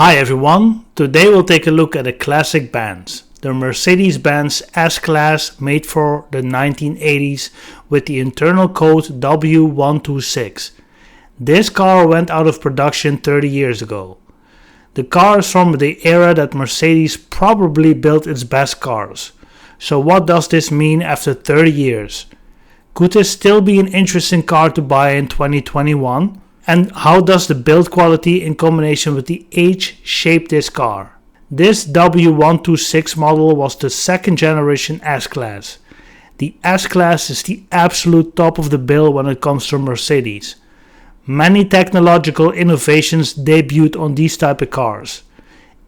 Hi everyone, today we'll take a look at a classic Benz, the Mercedes-Benz S-Class made for the 1980s with the internal code W126. This car went out of production 30 years ago. The car is from the era that Mercedes probably built its best cars. So what does this mean after 30 years? Could this still be an interesting car to buy in 2021? And how does the build quality in combination with the age shape this car? This W126 model was the second generation S-Class. The S-Class is the absolute top of the bill when it comes to Mercedes. Many technological innovations debuted on these type of cars.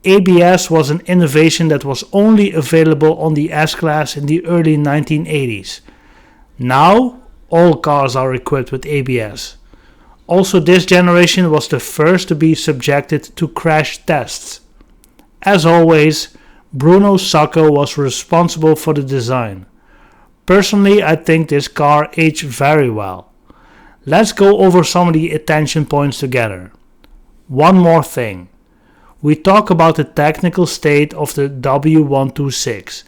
ABS was an innovation that was only available on the S-Class in the early 1980s. Now, all cars are equipped with ABS. Also, this generation was the first to be subjected to crash tests. As always, Bruno Sacco was responsible for the design. Personally, I think this car aged very well. Let's go over some of the attention points together. One more thing. We talk about the technical state of the W126.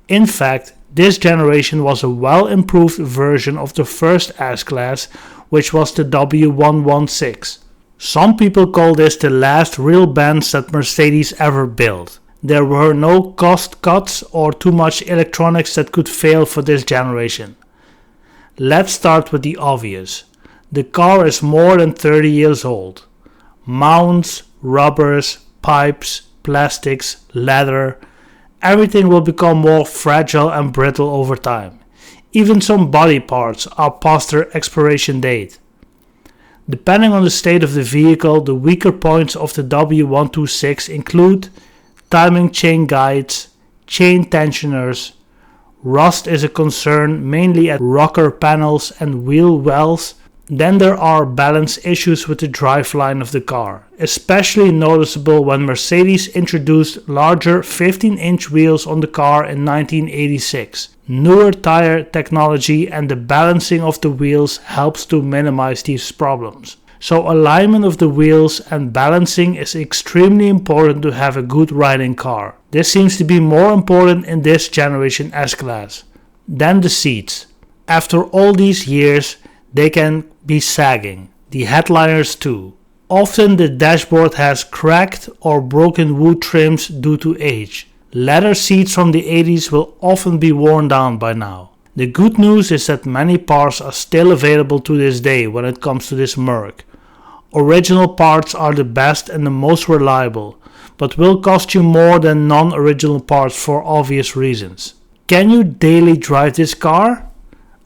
In fact, this generation was a well-improved version of the first S-Class, which was the W116. Some people call this the last real Benz that Mercedes ever built. There were no cost cuts or too much electronics that could fail for this generation. Let's start with the obvious. The car is more than 30 years old. Mounts, rubbers, pipes, plastics, leather, everything will become more fragile and brittle over time. Even some body parts are past their expiration date. Depending on the state of the vehicle, the weaker points of the W126 include timing chain guides, chain tensioners. Rust is a concern mainly at rocker panels and wheel wells. Then there are balance issues with the driveline of the car, especially noticeable when Mercedes introduced larger 15-inch wheels on the car in 1986. Newer tire technology and the balancing of the wheels helps to minimize these problems. So alignment of the wheels and balancing is extremely important to have a good riding car. This seems to be more important in this generation S-Class. Then the seats. After all these years, they can be sagging, the headliners too. Often the dashboard has cracked or broken wood trims due to age. Leather seats from the 80s will often be worn down by now. The good news is that many parts are still available to this day when it comes to this Merc. Original parts are the best and the most reliable, but will cost you more than non-original parts for obvious reasons. Can you daily drive this car?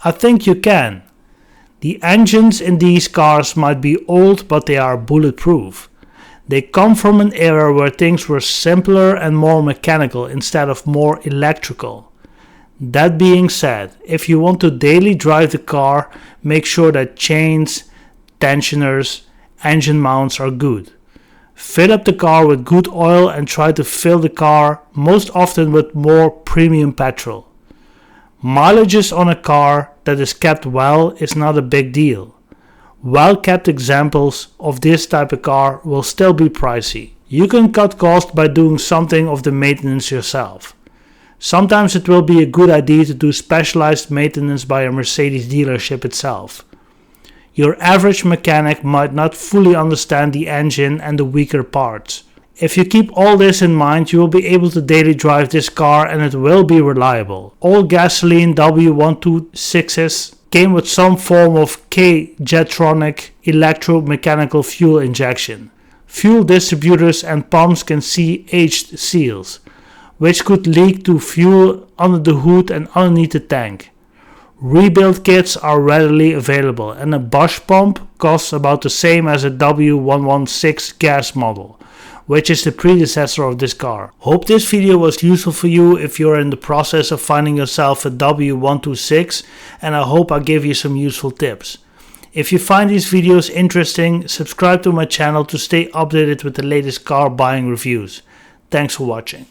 I think you can. The engines in these cars might be old, but they are bulletproof. They come from an era where things were simpler and more mechanical instead of more electrical. That being said, if you want to daily drive the car, make sure that chains, tensioners, engine mounts are good. Fill up the car with good oil and try to fill the car most often with more premium petrol. Mileages on a car that is kept well is not a big deal. Well-kept examples of this type of car will still be pricey. You can cut costs by doing something of the maintenance yourself. Sometimes it will be a good idea to do specialized maintenance by a Mercedes dealership itself. Your average mechanic might not fully understand the engine and the weaker parts. If you keep all this in mind, you will be able to daily drive this car and it will be reliable. All gasoline W126s came with some form of K-Jetronic electromechanical fuel injection. Fuel distributors and pumps can see aged seals, which could leak to fuel under the hood and underneath the tank. Rebuild kits are readily available and a Bosch pump costs about the same as a W116 gas model, which is the predecessor of this car. Hope this video was useful for you if you're in the process of finding yourself a W126, and I hope I gave you some useful tips. If you find these videos interesting, subscribe to my channel to stay updated with the latest car buying reviews. Thanks for watching.